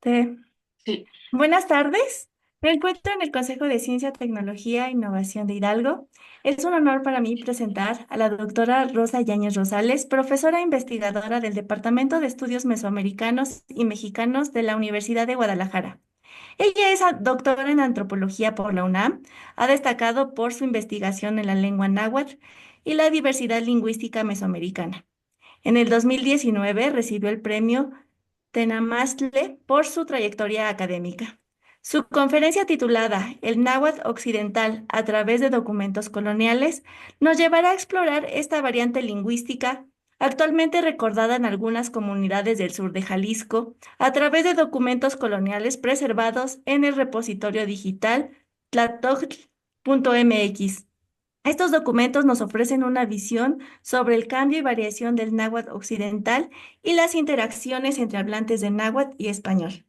Te- Sí, Buenas tardes. Me encuentro en el Consejo de Ciencia, Tecnología e Innovación de Hidalgo. Es un honor para mí presentar a la doctora Rosa Yáñez Rosales, profesora investigadora del Departamento de Estudios Mesoamericanos y Mexicanos de la Universidad de Guadalajara. Ella es doctora en antropología por la UNAM, ha destacado por su investigación en la lengua náhuatl y la diversidad lingüística mesoamericana. En el 2019 recibió el premio Tenamaztle por su trayectoria académica. Su conferencia titulada El náhuatl occidental a través de documentos coloniales nos llevará a explorar esta variante lingüística actualmente recordada en algunas comunidades del sur de Jalisco a través de documentos coloniales preservados en el repositorio digital tlatoctl.mx. Estos documentos nos ofrecen una visión sobre el cambio y variación del náhuatl occidental y las interacciones entre hablantes de náhuatl y español.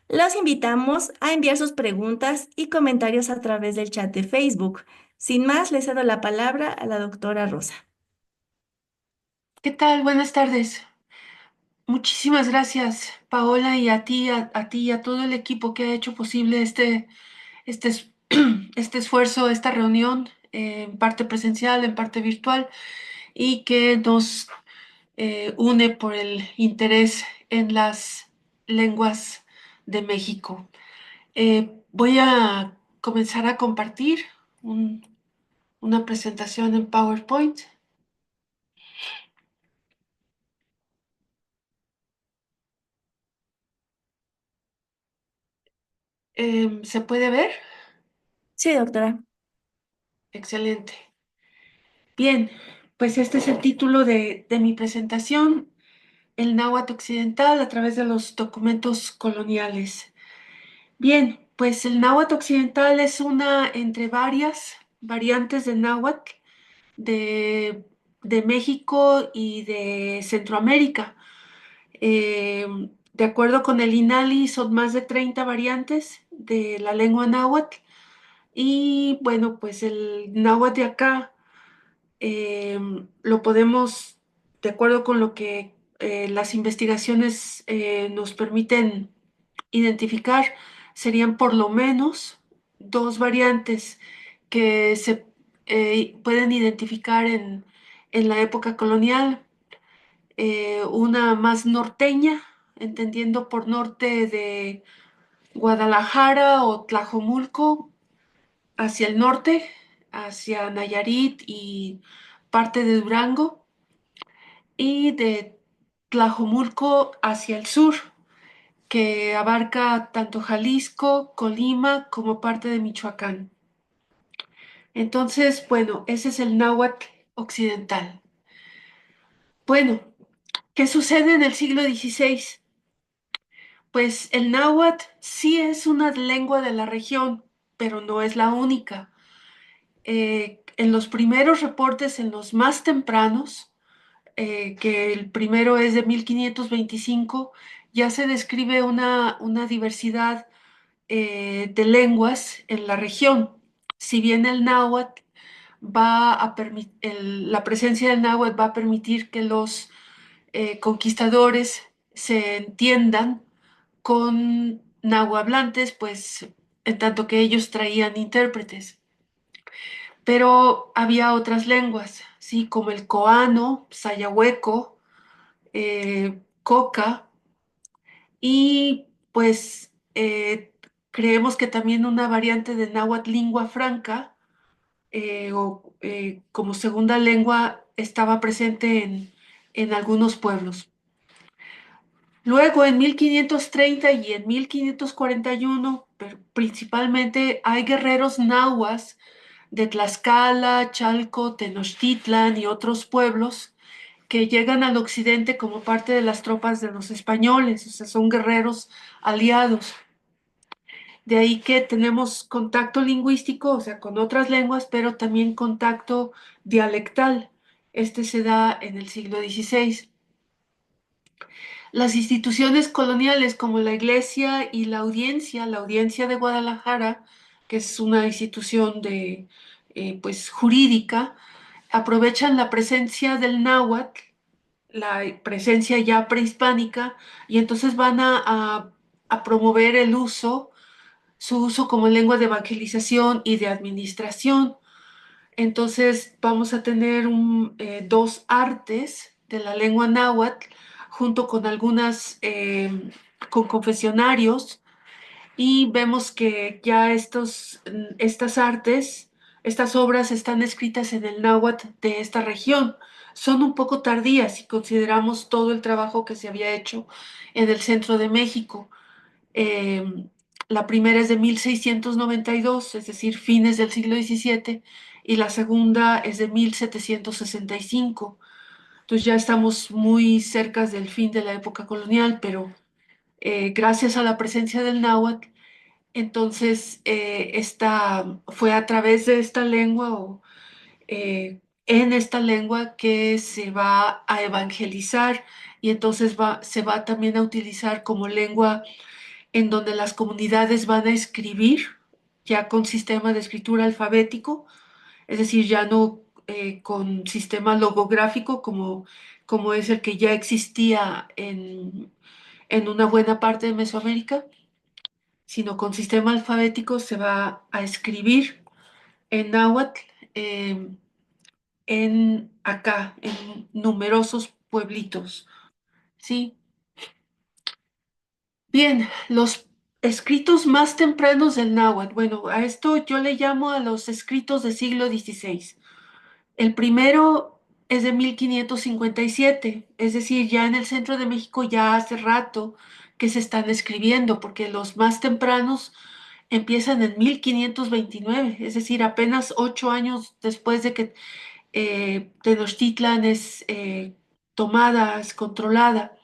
Los invitamos a enviar sus preguntas y comentarios a través del chat de Facebook. Sin más, le cedo la palabra a la doctora Rosa. ¿qué tal? Buenas tardes. Muchísimas gracias, Paola, y a ti y a todo el equipo que ha hecho posible este, es- este esfuerzo, esta reunión, en parte presencial, en parte virtual, y que nos une por el interés en las lenguas de México. Voy a comenzar a compartir un- una presentación en PowerPoint. ¿Se puede ver? Sí, doctora. Excelente. Bien, pues este es el título de mi presentación, el náhuatl occidental a través de los documentos coloniales. Bien, pues el náhuatl occidental es una entre varias variantes de náhuatl de, de México y de Centroamérica. De acuerdo con el INALI, son más de 30 variantes de la lengua náhuatl y bueno, pues el náhuatl de acá eh, lo podemos, de acuerdo con lo que las investigaciones nos permiten identificar, serían por lo menos dos variantes que se pueden identificar en la época colonial. Una más norteña, entendiendo por norte de Guadalajara o Tlajomulco, hacia el norte, hacia Nayarit y parte de Durango, y de Tlajomulco hacia el sur, que abarca tanto Jalisco, Colima como parte de Michoacán. Entonces, bueno, ese es el náhuatl occidental. Bueno, ¿qué sucede en el siglo XVI? Pues el náhuatl sí es una lengua de la región, pero no es la única. En los primeros reportes, en los más tempranos, que el primero es de 1525, ya se describe una diversidad de lenguas en la región. Si bien el náhuatl la presencia del náhuatl va a permitir que los conquistadores se entiendan con nahuablantes, pues en tanto que ellos traían intérpretes. Pero había otras lenguas, ¿sí? Como el coano, sayahueco, coca, y pues creemos que también una variante de náhuatl lingua franca como segunda lengua estaba presente en algunos pueblos. Luego, en 1530 y en 1541, pero principalmente hay guerreros nahuas de Tlaxcala, Chalco, Tenochtitlan y otros pueblos que llegan al occidente como parte de las tropas de los españoles, o sea, son guerreros aliados. De ahí que tenemos contacto lingüístico, o sea, con otras lenguas, pero también contacto dialectal. Este se da en el siglo XVI. Las instituciones coloniales como la Iglesia y la Audiencia de Guadalajara, que es una institución pues, jurídica, aprovechan la presencia del náhuatl, la presencia ya prehispánica, y entonces van a a promover su uso como lengua de evangelización y de administración. Entonces vamos a tener dos artes de la lengua náhuatl junto con con confesionarios, y vemos que ya estas artes, estas obras están escritas en el náhuatl de esta región. Son un poco tardías si consideramos todo el trabajo que se había hecho en el centro de México. Eh, la primera es de 1692, es decir, fines del siglo XVII, y la segunda es de 1765. Entonces ya estamos muy cerca del fin de la época colonial, pero gracias a la presencia del náhuatl, entonces esta fue a través de esta lengua o en esta lengua que se va a evangelizar, y entonces se va también a utilizar como lengua en donde las comunidades van a escribir ya con sistema de escritura alfabético, es decir, ya no con sistema logográfico como es el que ya existía en una buena parte de Mesoamérica, sino con sistema alfabético se va a escribir en náhuatl, eh, en acá, en numerosos pueblitos, ¿sí? Bien, los escritos más tempranos del náhuatl. Bueno, a esto yo le llamo a los escritos del siglo XVI. El primero es de 1557, es decir, ya en el centro de México ya hace rato que se están escribiendo, porque los más tempranos empiezan en 1529, es decir, apenas 8 años después de que Tenochtitlan es tomada, es controlada.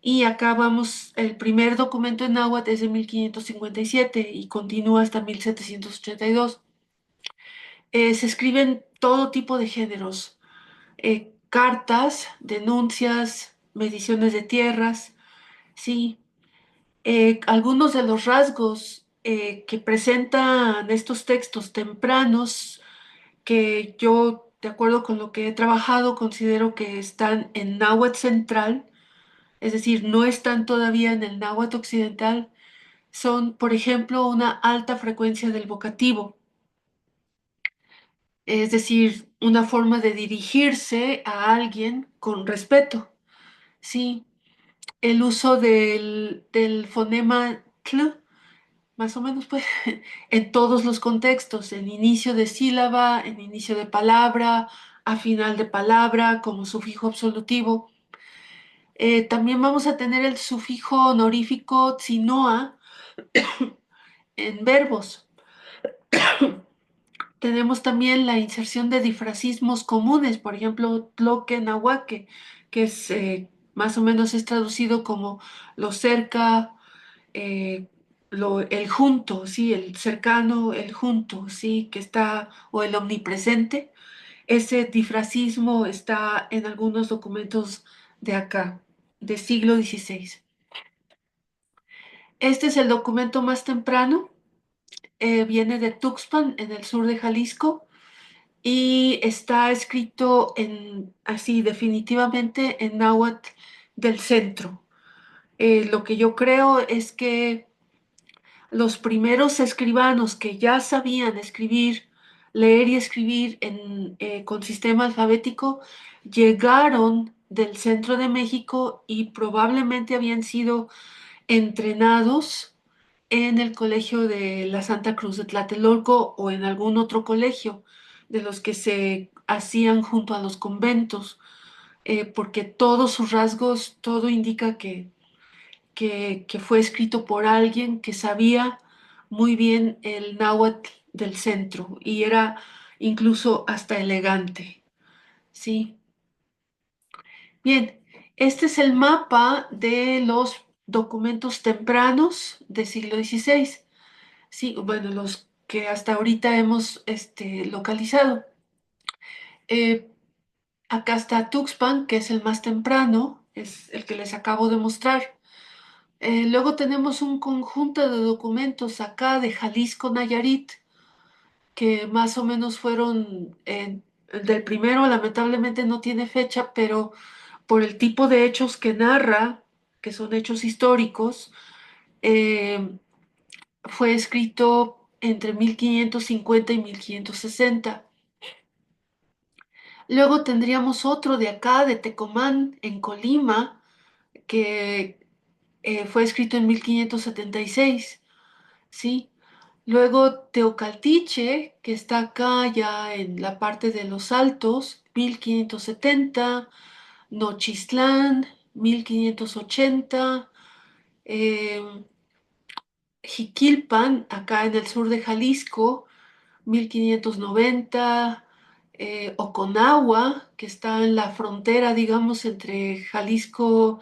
Y acá vamos, el primer documento en náhuatl es de 1557 y continúa hasta 1782. Se escriben todo tipo de géneros, cartas, denuncias, mediciones de tierras, sí. Algunos de los rasgos que presentan estos textos tempranos, que yo, de acuerdo con lo que he trabajado, considero que están en náhuatl central, es decir, no están todavía en el náhuatl occidental, son, por ejemplo, una alta frecuencia del vocativo, es decir, una forma de dirigirse a alguien con respeto, ¿sí? El uso del fonema tl, más o menos, pues, en todos los contextos, en inicio de sílaba, en inicio de palabra, a final de palabra, como sufijo absolutivo. También vamos a tener el sufijo honorífico tsinoa en verbos. Tenemos también la inserción de difrasismos comunes, por ejemplo, tloque nahuaque, que es más o menos es traducido como lo cerca, eh, el junto, sí, el cercano, el junto, sí, que está, o el omnipresente. Ese difrasismo está en algunos documentos de acá, de siglo XVI. Este es el documento más temprano, viene de Tuxpan, en el sur de Jalisco, y está escrito así definitivamente en náhuatl del centro. Lo que yo creo es que los primeros escribanos que ya sabían escribir, leer y escribir con sistema alfabético, llegaron del centro de México y probablemente habían sido entrenados en el colegio de la Santa Cruz de Tlatelolco o en algún otro colegio de los que se hacían junto a los conventos, porque todos sus rasgos, todo indica que fue escrito por alguien que sabía muy bien el náhuatl del centro y era incluso hasta elegante. Sí, bien, este es el mapa de los documentos tempranos del siglo XVI. Sí, bueno, los que hasta ahorita hemos localizado. Eh, Acá está Tuxpan, que es el más temprano, es el que les acabo de mostrar. Luego tenemos un conjunto de documentos acá de Jalisco, Nayarit, que más o menos fueron, del primero lamentablemente no tiene fecha, pero por el tipo de hechos que narra, que son hechos históricos, Eh, Fue escrito entre 1550 y 1560. Luego tendríamos otro de acá, de Tecomán, en Colima, que fue escrito en 1576, ¿sí? Luego Teocaltiche, que está acá ya en la parte de los Altos, 1570. Nochistlán, 1580. eh, Jiquilpan, acá en el sur de Jalisco, 1590. Oconagua, que está en la frontera, digamos, entre Jalisco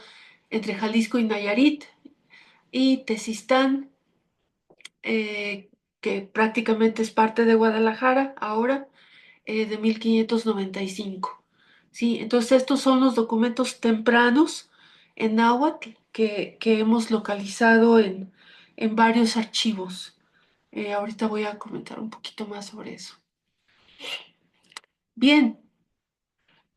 y Nayarit, y Tezistán, eh, que prácticamente es parte de Guadalajara ahora, de 1595. ¿Sí? Entonces, estos son los documentos tempranos en náhuatl que hemos localizado en varios archivos. Ahorita voy a comentar un poquito más sobre eso. Bien,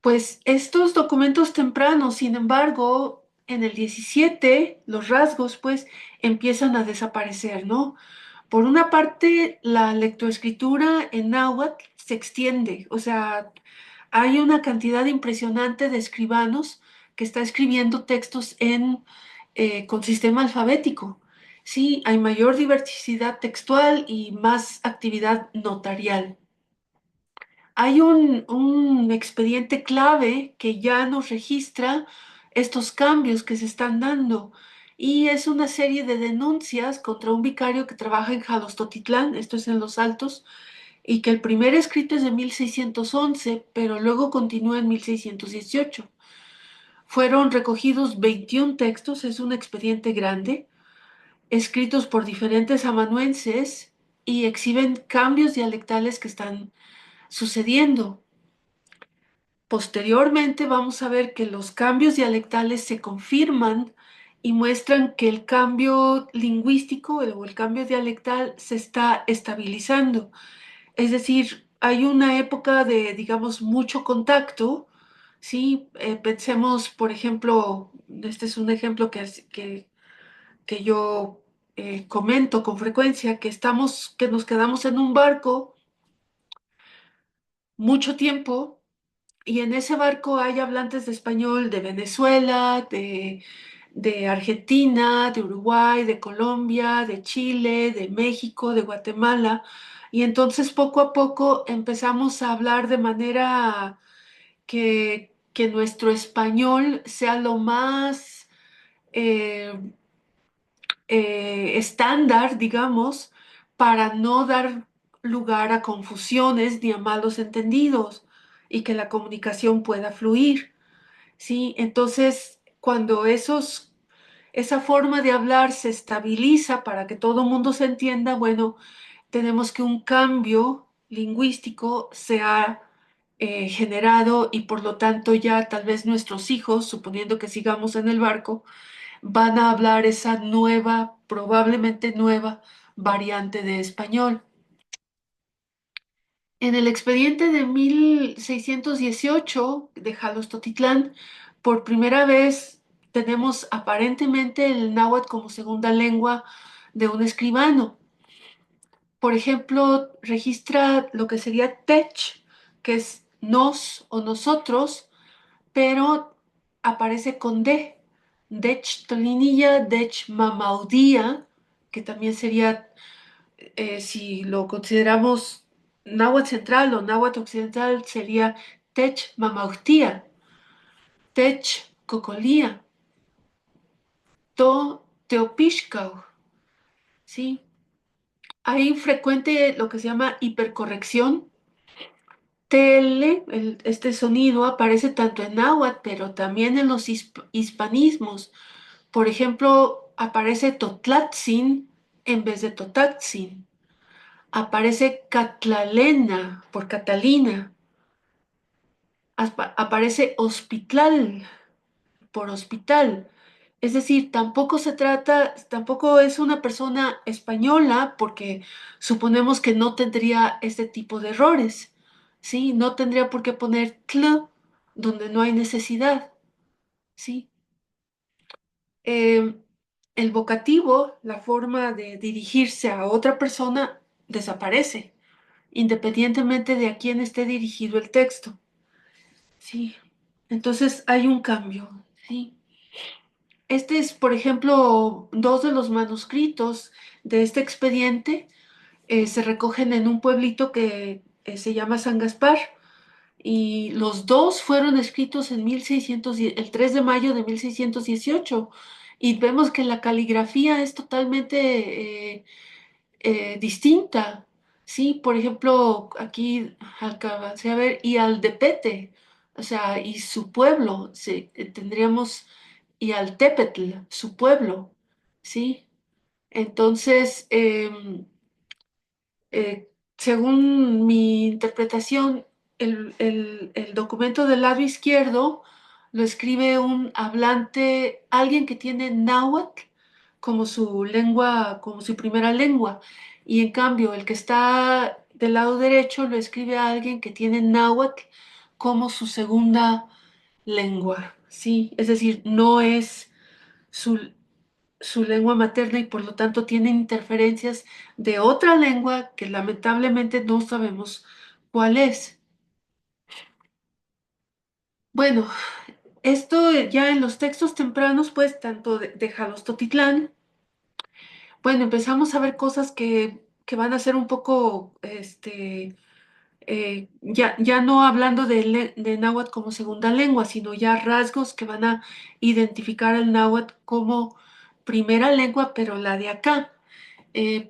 pues estos documentos tempranos, sin embargo, en el 17 los rasgos pues empiezan a desaparecer, ¿no? Por una parte, la lectoescritura en náhuatl se extiende, o sea, hay una cantidad impresionante de escribanos que está escribiendo textos con sistema alfabético. Sí, hay mayor diversidad textual y más actividad notarial. Hay un expediente clave que ya nos registra estos cambios que se están dando y es una serie de denuncias contra un vicario que trabaja en Jalostotitlán, esto es en Los Altos, y que el primer escrito es de 1611, pero luego continúa en 1618. Fueron recogidos 21 textos, es un expediente grande, escritos por diferentes amanuenses y exhiben cambios dialectales que están sucediendo. Posteriormente vamos a ver que los cambios dialectales se confirman y muestran que el cambio lingüístico o el cambio dialectal se está estabilizando. Es decir, hay una época de, digamos, mucho contacto, ¿sí? Pensemos, por ejemplo, este es un ejemplo que yo comento con frecuencia, que nos quedamos en un barco mucho tiempo y en ese barco hay hablantes de español de Venezuela, de Argentina, de Uruguay, de Colombia, de Chile, de México, de Guatemala. Y entonces poco a poco empezamos a hablar de manera que nuestro español sea lo más eh, estándar, digamos, para no dar lugar a confusiones ni a malos entendidos y que la comunicación pueda fluir. ¿Sí? Entonces, cuando esa forma de hablar se estabiliza para que todo el mundo se entienda, bueno, tenemos que un cambio lingüístico sea generado y por lo tanto ya tal vez nuestros hijos, suponiendo que sigamos en el barco, van a hablar esa nueva, probablemente nueva variante de español. En el expediente de 1618 de Jalostotitlán, por primera vez tenemos aparentemente el náhuatl como segunda lengua de un escribano. Por ejemplo, registra lo que sería tech, que es nos o nosotros, pero aparece con D. Dech tolinilla, dech mamaudía, que también sería si lo consideramos náhuatl central o náhuatl occidental, sería Tech Mamautía, Tech Cocolía, To Teopishkau, ¿sí? Hay frecuente lo que se llama hipercorrección. Este sonido aparece tanto en náhuatl, pero también en los hispanismos. Por ejemplo, aparece Totlatzin en vez de Totatzin. Aparece Catlalena por Catalina. Aparece hospital por hospital. Es decir, tampoco es una persona española porque suponemos que no tendría este tipo de errores, ¿sí? No tendría por qué poner tl donde no hay necesidad, ¿sí? el vocativo, la forma de dirigirse a otra persona, desaparece, independientemente de a quién esté dirigido el texto. Sí, entonces hay un cambio. Sí. Este es, por ejemplo, dos de los manuscritos de este expediente se recogen en un pueblito que se llama San Gaspar y los dos fueron escritos en 1610, el 3 de mayo de 1618 y vemos que la caligrafía es totalmente distinta. Sí, por ejemplo, aquí alcancé a ver y al Depete, o sea, y su pueblo, sí, tendríamos y al Tepetl, su pueblo, ¿sí? Entonces, según mi interpretación, el documento del lado izquierdo lo escribe un hablante, alguien que tiene náhuatl como su lengua, como su primera lengua, y en cambio el que está del lado derecho lo escribe alguien que tiene náhuatl como su segunda lengua, ¿sí? Es decir, no es su, su lengua materna y por lo tanto tiene interferencias de otra lengua que lamentablemente no sabemos cuál es. Bueno, esto ya en los textos tempranos, pues tanto de Jalostotitlán, bueno, empezamos a ver cosas que van a ser un poco, ya no hablando de náhuatl como segunda lengua, sino ya rasgos que van a identificar al náhuatl como primera lengua, pero la de acá.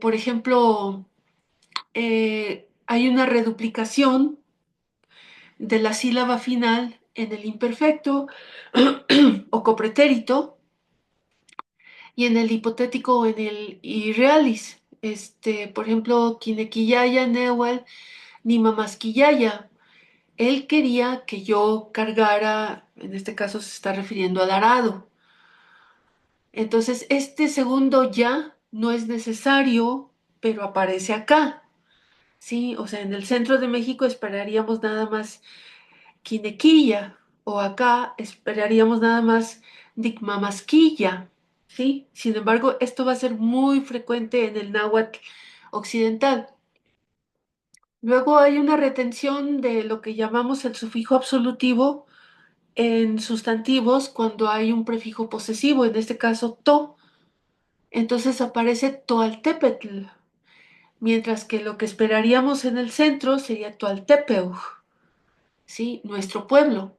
Por ejemplo, hay una reduplicación de la sílaba final en el imperfecto o copretérito y en el hipotético o en el irrealis. Por ejemplo, Quinequillaya, Nehual, ni Mamasquillaya. Él quería que yo cargara, en este caso se está refiriendo al arado. Entonces, este segundo ya no es necesario, pero aparece acá. Sí, o sea, en el centro de México esperaríamos nada más quinequilla o acá esperaríamos nada más dicmamasquilla, ¿sí? Sin embargo, esto va a ser muy frecuente en el náhuatl occidental. Luego hay una retención de lo que llamamos el sufijo absolutivo en sustantivos cuando hay un prefijo posesivo, en este caso to. Entonces aparece toaltepetl, mientras que lo que esperaríamos en el centro sería toaltepeuj, ¿sí? Nuestro pueblo.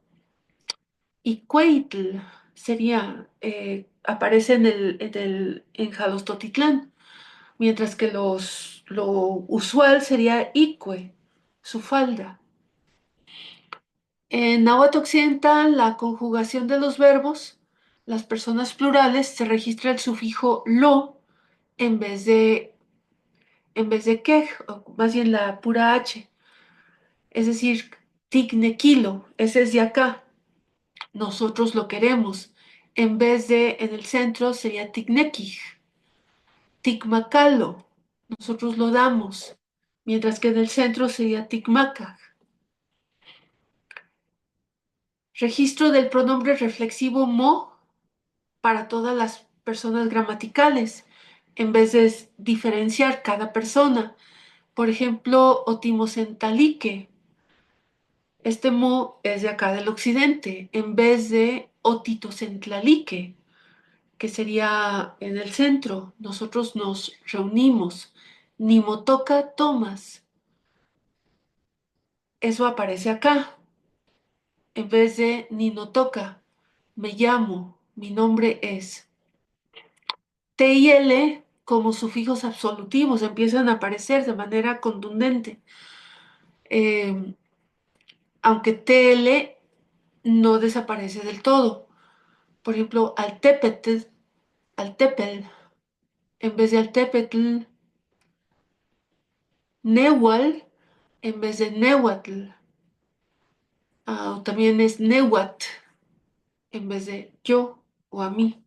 Y Cueitl sería, aparece en Jalostotitlán, mientras que lo usual sería Icue, su falda. En náhuatl occidental, la conjugación de los verbos, las personas plurales, se registra el sufijo lo en vez de quej, o más bien la pura h. Es decir, tignequilo, ese es de acá. Nosotros lo queremos. En vez de en el centro sería tignequij, tigmacalo. Nosotros lo damos. Mientras que en el centro sería tigmacaj. Registro del pronombre reflexivo mo para todas las personas gramaticales, en vez de diferenciar cada persona. Por ejemplo, otimocentalique. Este mo es de acá del occidente, en vez de otitocentlalique, que sería en el centro. Nosotros nos reunimos. Nimotoca tomas. Eso aparece acá, en vez de Ninotoca. Me llamo, mi nombre es. T y L como sufijos absolutivos empiezan a aparecer de manera contundente, eh, aunque TL no desaparece del todo. Por ejemplo, altepetl, altepel, en vez de altepetl, nehual, en vez de nehuatl, o también es nehuat, en vez de yo o a mí.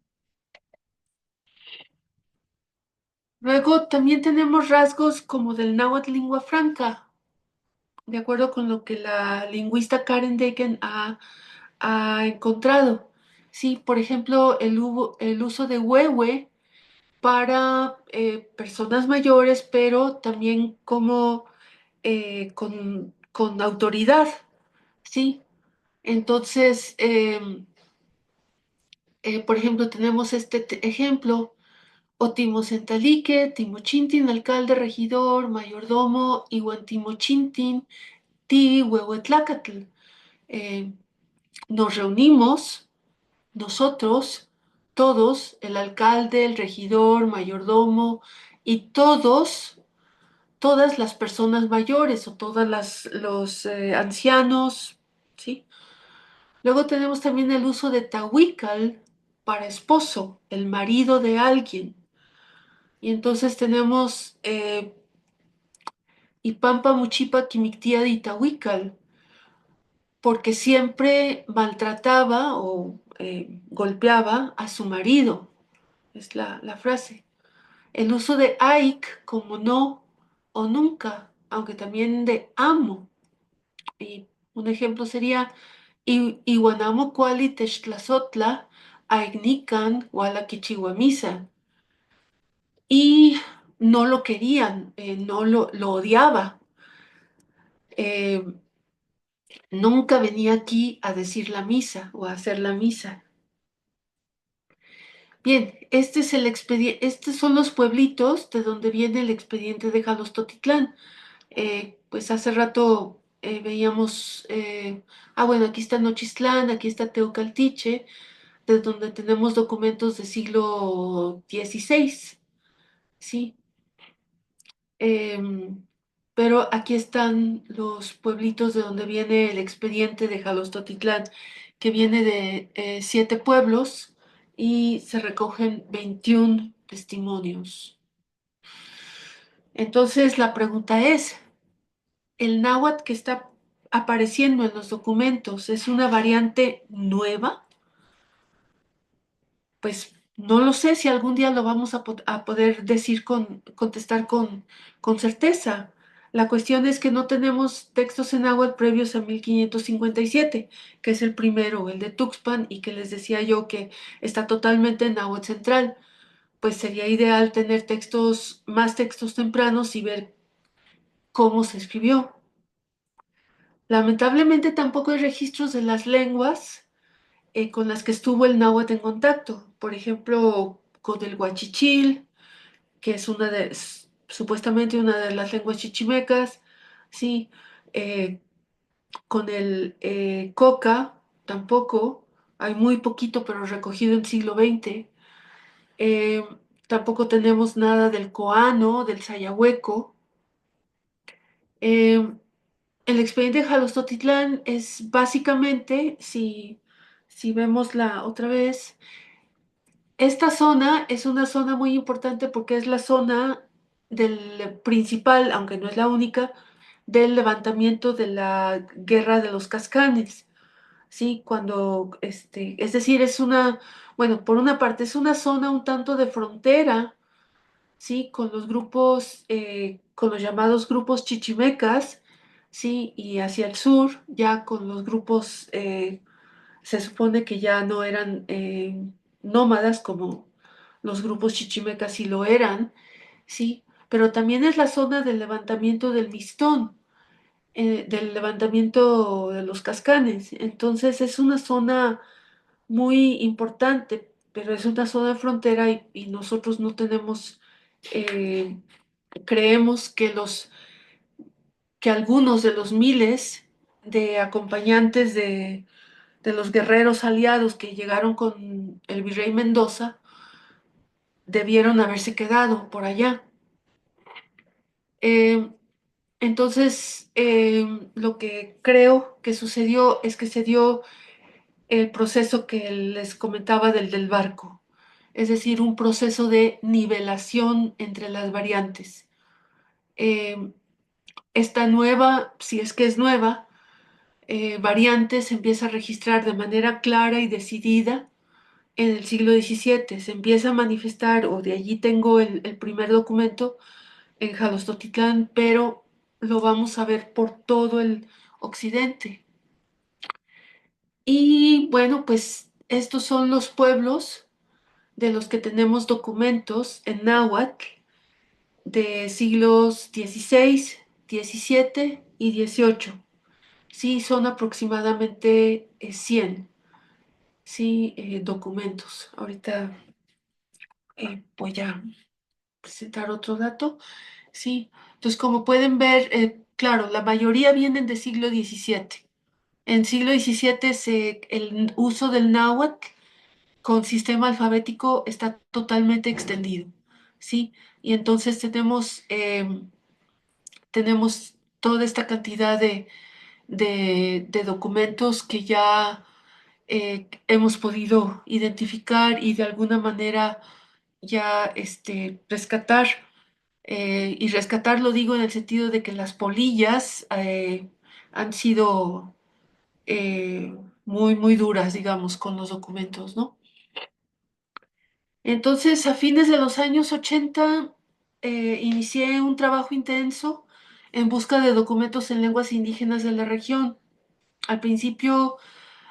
Luego también tenemos rasgos como del náhuatl lingua franca, de acuerdo con lo que la lingüista Karen Decken ha encontrado. Sí, por ejemplo, el uso de huehue para personas mayores, pero también como con autoridad, ¿sí? Entonces, por ejemplo, tenemos este ejemplo: Otimosentalique, Timochintin, alcalde, regidor, mayordomo, Ihuantimochintin, Ti, Huehuetlacatl. Eh, Nos reunimos nosotros, todos, el alcalde, el regidor, mayordomo y todas las personas mayores o los ancianos, ¿sí? Luego tenemos también el uso de tahuical para esposo, el marido de alguien. Y entonces tenemos Ipampa Muchipa Quimictía de Itahuical, porque siempre maltrataba o golpeaba a su marido, es la frase. El uso de Aik como no o nunca, aunque también de amo. Y un ejemplo sería Iwanamo Kuali Textlazotla, Aignican, Walakichihuamisa. Y no lo querían, no lo odiaba. Eh, Nunca venía aquí a decir la misa o a hacer la misa. Bien, este es el expediente, estos son los pueblitos de donde viene el expediente de Jalostotitlán. Pues hace rato veíamos, bueno, aquí está Nochistlán, aquí está Teocaltiche, de donde tenemos documentos del siglo XVI, ¿sí? Em, pero aquí están los pueblitos de donde viene el expediente de Jalostotitlán, que viene de 7 pueblos y se recogen 21 testimonios. Entonces la pregunta es, ¿el náhuatl que está apareciendo en los documentos es una variante nueva? Pues no lo sé si algún día lo vamos a poder decir contestar con certeza. La cuestión es que no tenemos textos en náhuatl previos a 1557, que es el primero, el de Tuxpan, y que les decía yo que está totalmente en náhuatl central. Pues sería ideal tener más textos tempranos y ver cómo se escribió. Lamentablemente tampoco hay registros de las lenguas con las que estuvo el náhuatl en contacto. Por ejemplo, con el huachichil, que es supuestamente una de las lenguas chichimecas, sí, eh, con el coca, tampoco, hay muy poquito, pero recogido en siglo XX. Eh, Tampoco tenemos nada del coano, del sayahueco. Eh, el expediente de Jalostotitlán es básicamente, si vemos la otra vez, esta zona es una zona muy importante porque es la zona del principal, aunque no es la única, del levantamiento de la Guerra de los Cascanes, ¿sí? Es decir, bueno, por una parte es una zona un tanto de frontera, ¿sí? Con los grupos, con los llamados grupos chichimecas, ¿sí? Y hacia el sur, ya con los grupos, se supone que ya no eran nómadas como los grupos chichimecas sí lo eran, ¿sí? Pero también es la zona del levantamiento del Mistón, del levantamiento de los Cascanes. Entonces es una zona muy importante, pero es una zona de frontera y nosotros no tenemos, eh, creemos que algunos de los miles de acompañantes de los guerreros aliados que llegaron con el virrey Mendoza debieron haberse quedado por allá. Eh, entonces, lo que creo que sucedió es que se dio el proceso que les comentaba del barco, es decir, un proceso de nivelación entre las variantes. Eh, Esta nueva, si es que es nueva, variante se empieza a registrar de manera clara y decidida en el siglo XVII. Se empieza a manifestar, o de allí tengo el primer documento, en Jalostotitlán, pero lo vamos a ver por todo el occidente. Y bueno, pues estos son los pueblos de los que tenemos documentos en náhuatl de siglos XVI, XVII y XVIII. Sí, son aproximadamente 100, sí, documentos. Ahorita voy a presentar otro dato. Sí, entonces como pueden ver, claro, la mayoría vienen del siglo XVII. En siglo XVII el uso del náhuatl con sistema alfabético está totalmente extendido, ¿sí? Y entonces tenemos toda esta cantidad de documentos que ya hemos podido identificar y de alguna manera ya rescatar. Y rescatar lo digo en el sentido de que las polillas han sido muy, muy duras, digamos, con los documentos, ¿no? Entonces, a fines de los años 80, inicié un trabajo intenso en busca de documentos en lenguas indígenas de la región. Al principio,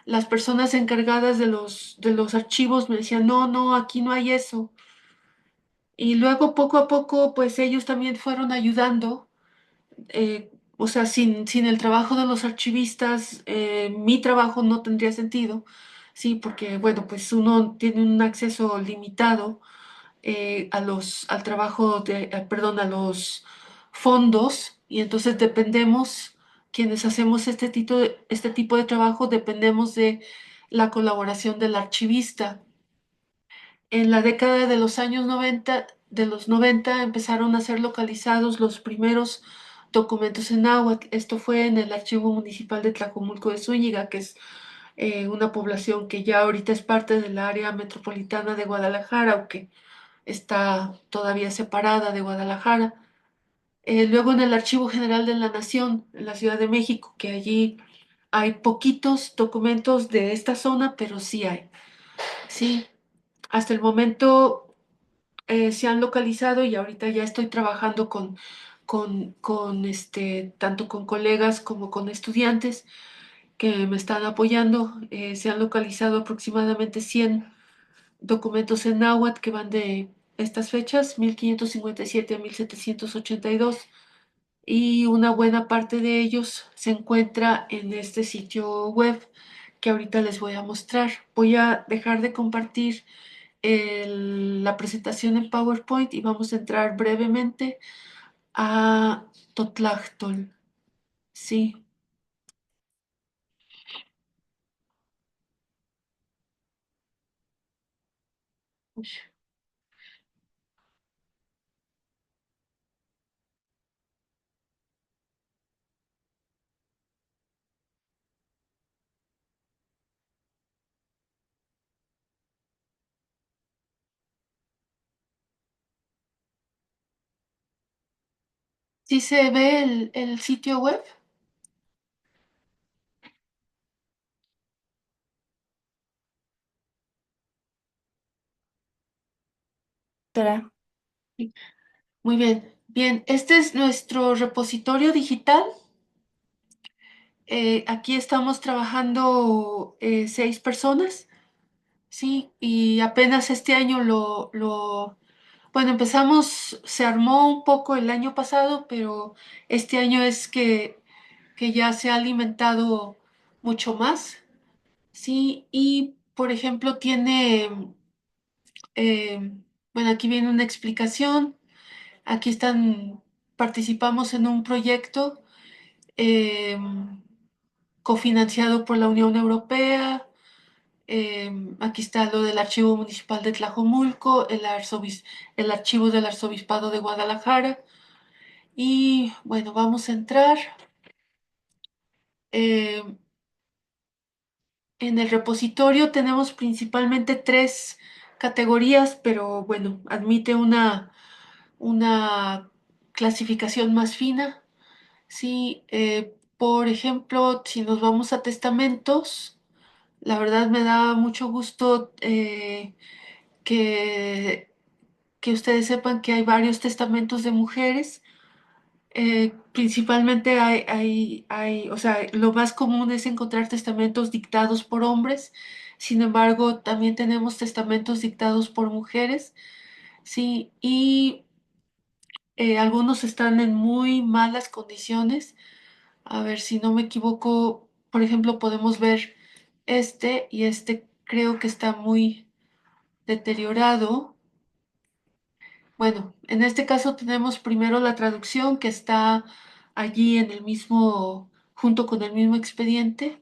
las personas encargadas de los archivos me decían, no, no, aquí no hay eso. Y luego, poco a poco, pues ellos también fueron ayudando. O sea, sin el trabajo de los archivistas, mi trabajo no tendría sentido, sí, porque, bueno, pues uno tiene un acceso limitado al trabajo perdón, a los fondos, y entonces dependemos, quienes hacemos este tipo de trabajo, dependemos de la colaboración del archivista. En la década de los años 90, empezaron a ser localizados los primeros documentos en náhuatl. Esto fue en el Archivo Municipal de Tlajomulco de Zúñiga, que es una población que ya ahorita es parte del área metropolitana de Guadalajara, aunque está todavía separada de Guadalajara. Luego en el Archivo General de la Nación, en la Ciudad de México, que allí hay poquitos documentos de esta zona, pero sí hay. Sí, hasta el momento se han localizado y ahorita ya estoy trabajando tanto con colegas como con estudiantes que me están apoyando. Se han localizado aproximadamente 100 documentos en náhuatl que van de estas fechas, 1557 a 1782, y una buena parte de ellos se encuentra en este sitio web que ahorita les voy a mostrar. Voy a dejar de compartir la presentación en PowerPoint y vamos a entrar brevemente a Totlachtol. Sí, sí se ve el sitio web. Doctora. Muy bien, bien. Este es nuestro repositorio digital. Aquí estamos trabajando 6 personas, sí, y apenas este año bueno, empezamos, se armó un poco el año pasado, pero este año es que ya se ha alimentado mucho más, sí, y por ejemplo eh, bueno, aquí viene una explicación, aquí participamos en un proyecto eh, cofinanciado por la Unión Europea. Aquí está lo del Archivo Municipal de Tlajomulco, el Archivo del Arzobispado de Guadalajara. Y bueno, vamos a entrar. Eh, en el repositorio tenemos principalmente 3 categorías, pero bueno, admite una clasificación más fina. Sí, por ejemplo, si nos vamos a testamentos, la verdad me da mucho gusto que, que ustedes sepan que hay varios testamentos de mujeres. Principalmente o sea, lo más común es encontrar testamentos dictados por hombres. Sin embargo, también tenemos testamentos dictados por mujeres, sí, y algunos están en muy malas condiciones. A ver, si no me equivoco, por ejemplo, podemos ver este y este creo que está muy deteriorado. Bueno, en este caso tenemos primero la traducción que está allí en el mismo, junto con el mismo expediente,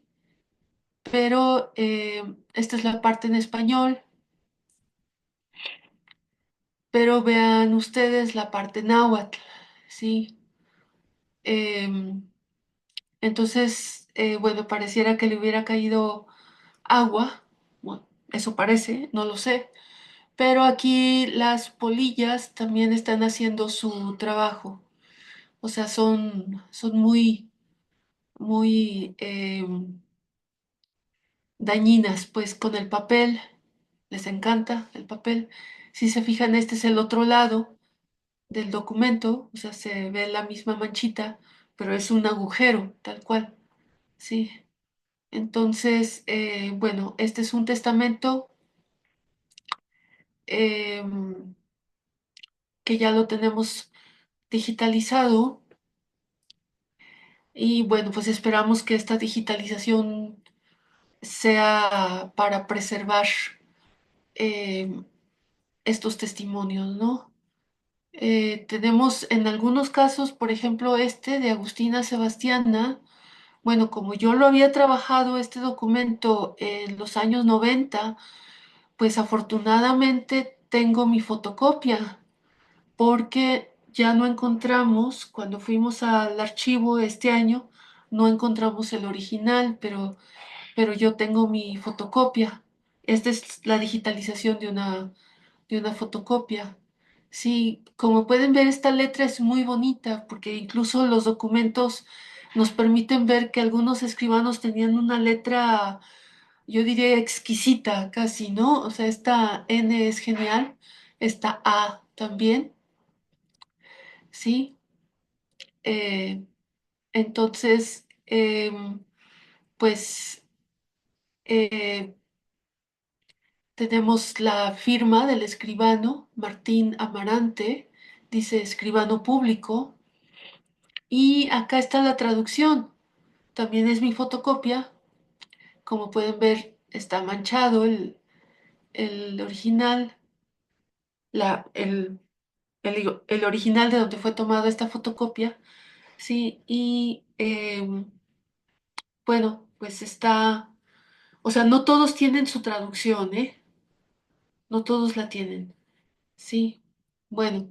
pero esta es la parte en español, pero vean ustedes la parte náhuatl, ¿sí? Em, entonces, bueno, pareciera que le hubiera caído agua, bueno, eso parece, no lo sé, pero aquí las polillas también están haciendo su trabajo, o sea, son muy dañinas, pues con el papel, les encanta el papel. Si se fijan, este es el otro lado del documento, o sea, se ve la misma manchita, pero es un agujero, tal cual, sí. Entonces, bueno, este es un testamento em, que ya lo tenemos digitalizado y bueno, pues esperamos que esta digitalización sea para preservar em, estos testimonios, ¿no? Tenemos en algunos casos, por ejemplo, este de Agustina Sebastiana. Bueno, como yo lo había trabajado este documento en los años 90, pues afortunadamente tengo mi fotocopia, porque ya no encontramos, cuando fuimos al archivo este año, no encontramos el original, pero yo tengo mi fotocopia. Esta es la digitalización de una fotocopia. Sí, como pueden ver, esta letra es muy bonita porque incluso los documentos nos permiten ver que algunos escribanos tenían una letra, yo diría, exquisita casi, ¿no? O sea, esta N es genial, esta A también, ¿sí? Eh, entonces, pues eh, tenemos la firma del escribano Martín Amarante, dice escribano público, y acá está la traducción. También es mi fotocopia. Como pueden ver, está manchado el original, el original de donde fue tomada esta fotocopia, sí, y bueno, pues está, o sea, no todos tienen su traducción, ¿eh? No todos la tienen, sí. Bueno,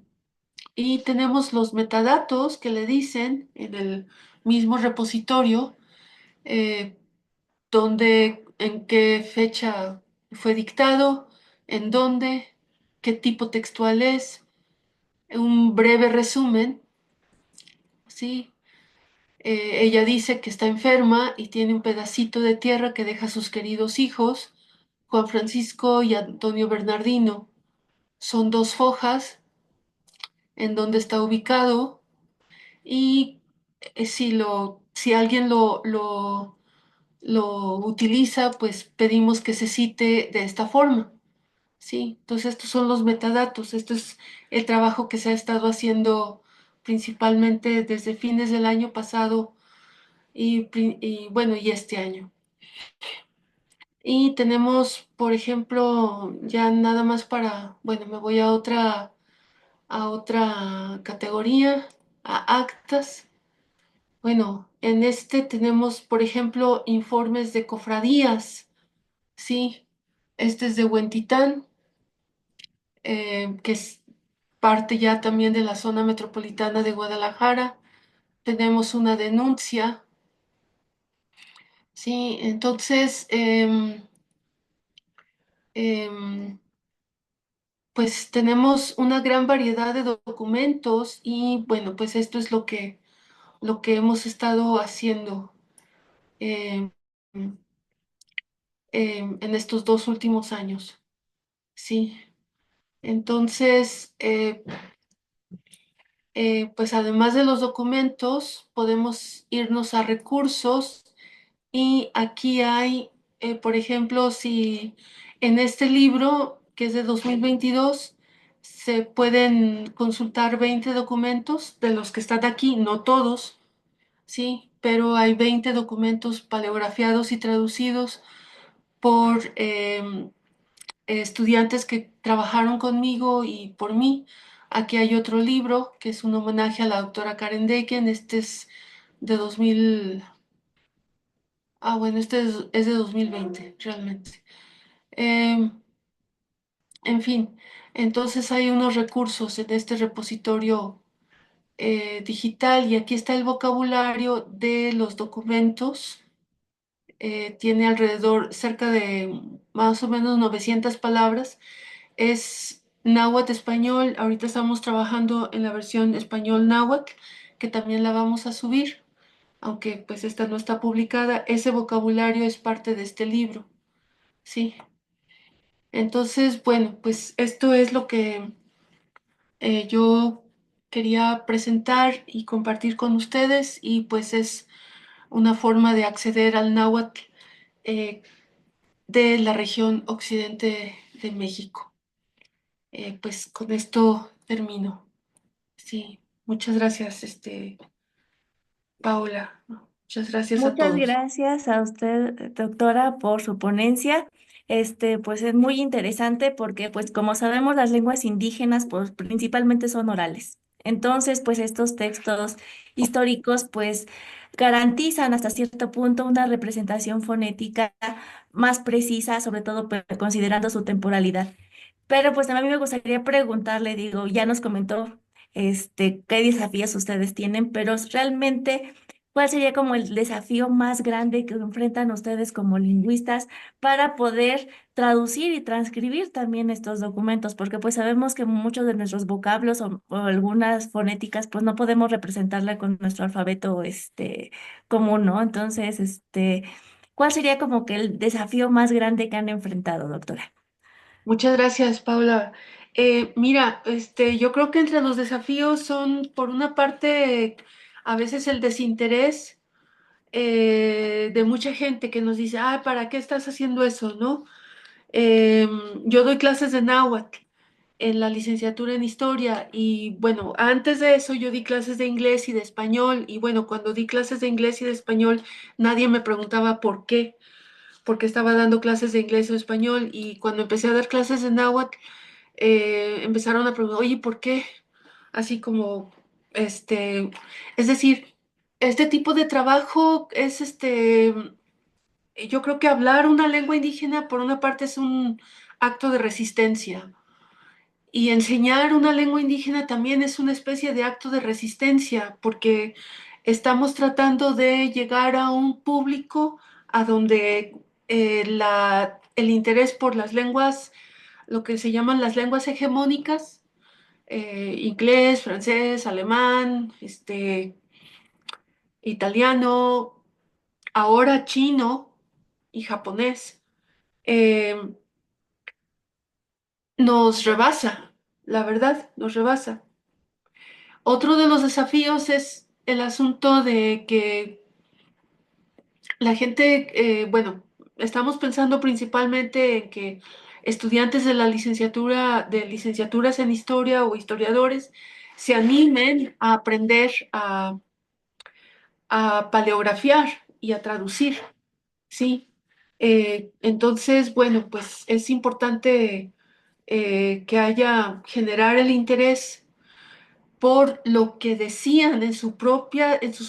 y tenemos los metadatos que le dicen en el mismo repositorio, eh, dónde, en qué fecha fue dictado, en dónde, qué tipo textual es, un breve resumen, ¿sí? Ella dice que está enferma y tiene un pedacito de tierra que deja a sus queridos hijos, Juan Francisco y Antonio Bernardino. Son dos fojas en donde está ubicado y si alguien lo utiliza, pues pedimos que se cite de esta forma. Sí, entonces estos son los metadatos. Esto es el trabajo que se ha estado haciendo principalmente desde fines del año pasado y bueno, y este año. Y tenemos, por ejemplo, ya nada más para, bueno, me voy a otra categoría, a actas. Bueno, en este tenemos, por ejemplo, informes de cofradías, sí. Este es de Huentitán, que es parte ya también de la zona metropolitana de Guadalajara. Tenemos una denuncia, sí. Entonces, em, pues tenemos una gran variedad de documentos y bueno, pues esto es lo que hemos estado haciendo em, en estos dos últimos años, sí. Entonces, pues además de los documentos, podemos irnos a recursos y aquí hay por ejemplo, si en este libro, que es de 2022, se pueden consultar 20 documentos de los que están aquí, no todos, sí, pero hay 20 documentos paleografiados y traducidos por estudiantes que trabajaron conmigo y por mí. Aquí hay otro libro que es un homenaje a la doctora Karen Decken. Este es de 2000. Bueno, este es de 2020 realmente. Em, en fin, entonces hay unos recursos en este repositorio digital y aquí está el vocabulario de los documentos. Tiene alrededor, cerca de más o menos 900 palabras. Es náhuatl español. Ahorita estamos trabajando en la versión español náhuatl, que también la vamos a subir, aunque pues esta no está publicada. Ese vocabulario es parte de este libro, sí. Entonces, bueno, pues esto es lo que yo quería presentar y compartir con ustedes y pues es una forma de acceder al náhuatl eh, de la región occidente de México. Pues con esto termino. Sí, muchas gracias, Paola. Muchas gracias a Muchas todos. gracias a usted, doctora, por su ponencia. Pues es muy interesante porque, pues, como sabemos, las lenguas indígenas, pues, principalmente son orales. Entonces, pues, estos textos históricos, pues, garantizan hasta cierto punto una representación fonética más precisa, sobre todo, pues, considerando su temporalidad. Pero pues a mí me gustaría preguntarle, digo, ya nos comentó qué desafíos ustedes tienen, pero realmente, ¿cuál sería como el desafío más grande que enfrentan ustedes como lingüistas para poder traducir y transcribir también estos documentos? Porque pues sabemos que muchos de nuestros vocablos o algunas fonéticas pues no podemos representarla con nuestro alfabeto común, ¿no? Entonces, ¿cuál sería como que el desafío más grande que han enfrentado, doctora? Muchas gracias, Paula. Mira, yo creo que entre los desafíos son, por una parte, a veces el desinterés de mucha gente que nos dice, ¿para qué estás haciendo eso, no? Yo doy clases de náhuatl en la licenciatura en historia y bueno, antes de eso yo di clases de inglés y de español y bueno, cuando di clases de inglés y de español nadie me preguntaba por qué, porque estaba dando clases de inglés o español y cuando empecé a dar clases de náhuatl empezaron a preguntar, oye, ¿por qué? Así como, es decir, este tipo de trabajo es yo creo que hablar una lengua indígena por una parte es un acto de resistencia. Y enseñar una lengua indígena también es una especie de acto de resistencia, porque estamos tratando de llegar a un público a donde el interés por las lenguas, lo que se llaman las lenguas hegemónicas, inglés, francés, alemán, italiano, ahora chino y japonés, eh, nos rebasa, la verdad, nos rebasa. Otro de los desafíos es el asunto de que la gente, bueno, estamos pensando principalmente en que estudiantes de la licenciatura, de licenciaturas en historia o historiadores, se animen a aprender a paleografiar y a traducir, ¿sí? Entonces, bueno, pues es importante que haya, generar el interés por lo que decían en sus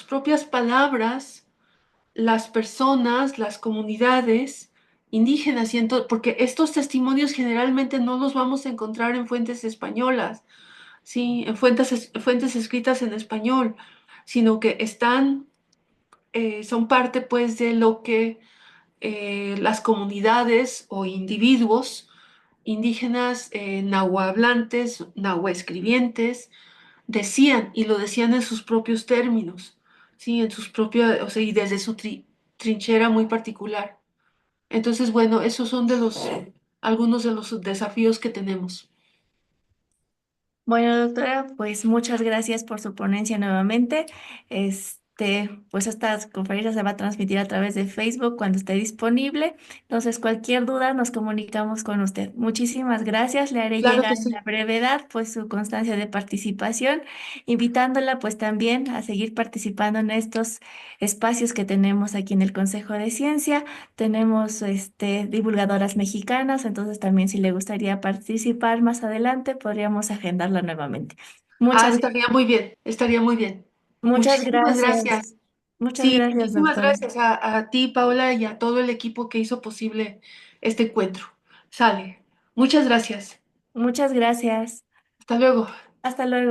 propias palabras las personas, las comunidades indígenas, porque estos testimonios generalmente no los vamos a encontrar en fuentes españolas, ¿sí? En fuentes escritas en español, sino que son parte pues de lo que las comunidades o individuos indígenas nahuablantes, nahuescribientes, decían y lo decían en sus propios términos, sí, en sus propios, o sea, y desde su trinchera muy particular. Entonces, bueno, esos son algunos de los desafíos que tenemos. Bueno, doctora, pues muchas gracias por su ponencia nuevamente. pues esta conferencia se va a transmitir a través de Facebook cuando esté disponible. Entonces, cualquier duda nos comunicamos con usted. Muchísimas gracias. Le haré Claro llegar que en la sí. brevedad pues su constancia de participación, invitándola pues también a seguir participando en estos espacios que tenemos aquí en el Consejo de Ciencia. Tenemos divulgadoras mexicanas, entonces también si le gustaría participar más adelante, podríamos agendarla nuevamente. Ah, Muchas, estaría muy bien, estaría muy bien. muchas Muchísimas gracias. gracias. Muchas Sí, gracias, muchísimas doctora. gracias a ti, Paula, y a todo el equipo que hizo posible este encuentro. Sale. Muchas gracias. Muchas gracias. Hasta luego. Hasta luego.